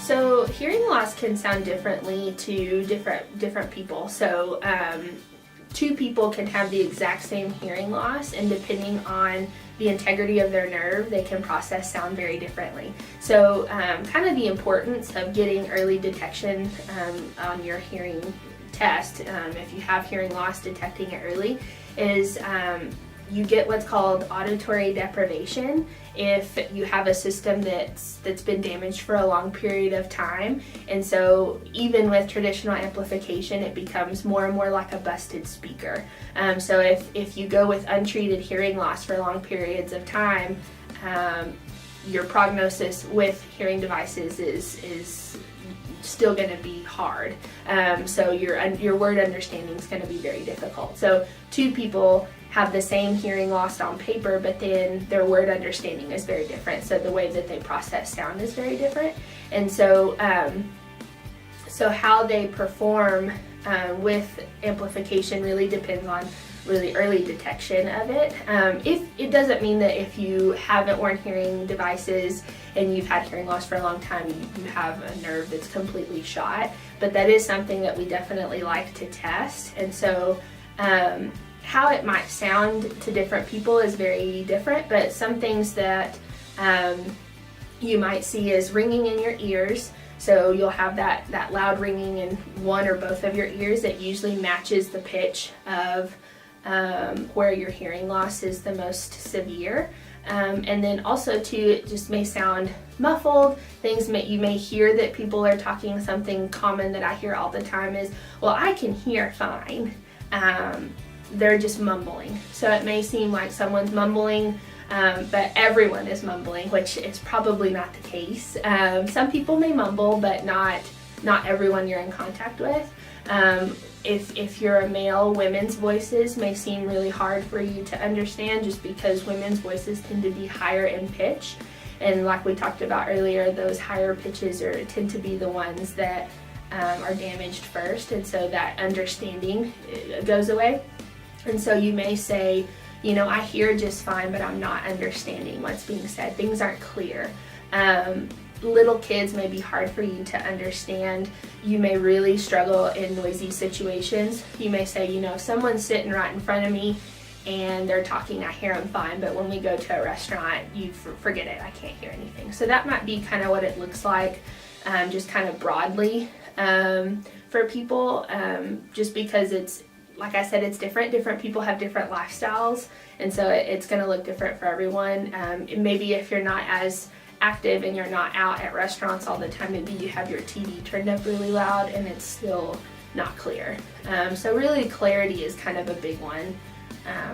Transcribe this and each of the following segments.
So hearing loss can sound differently to different people. So two people can have the exact same hearing loss, and depending on the integrity of their nerve, they can process sound very differently. So kind of the importance of getting early detection on your hearing test, if you have hearing loss, detecting it early, is you get what's called auditory deprivation if you have a system that's been damaged for a long period of time. And so even with traditional amplification, it becomes more and more like a busted speaker. So if you go with untreated hearing loss for long periods of time, your prognosis with hearing devices is still going to be hard. So your word understanding is going to be very difficult. So two people have the same hearing loss on paper, but then their word understanding is very different. So the way that they process sound is very different. And so so how they perform with amplification really depends on really early detection of it. If it doesn't mean that if you haven't worn hearing devices and you've had hearing loss for a long time, you have a nerve that's completely shot, but that is something that we definitely like to test. And so how it might sound to different people is very different, but some things that you might see is ringing in your ears. So you'll have that loud ringing in one or both of your ears that usually matches the pitch of where your hearing loss is the most severe. And then also too, it just may sound muffled. You may hear that people are talking. Something common that I hear all the time is, well, I can hear fine. They're just mumbling. So it may seem like someone's mumbling, but everyone is mumbling, which is probably not the case. Some people may mumble, but not everyone you're in contact with. If you're a male, women's voices may seem really hard for you to understand, just because women's voices tend to be higher in pitch. And like we talked about earlier, those higher pitches tend to be the ones that are damaged first, and so that understanding goes away. And so you may say, I hear just fine, but I'm not understanding what's being said. Things aren't clear. Little kids may be hard for you to understand. You may really struggle in noisy situations. You may say, if someone's sitting right in front of me and they're talking, I hear them fine, but when we go to a restaurant, you forget it, I can't hear anything. So that might be kind of what it looks like, just kind of broadly for people, just because it's, like I said, it's different. Different people have different lifestyles, and so it's going to look different for everyone. Maybe if you're not as active and you're not out at restaurants all the time, maybe you have your TV turned up really loud and it's still not clear. So really clarity is kind of a big one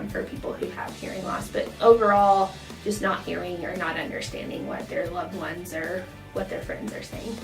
for people who have hearing loss, but overall just not hearing or not understanding what their loved ones or what their friends are saying.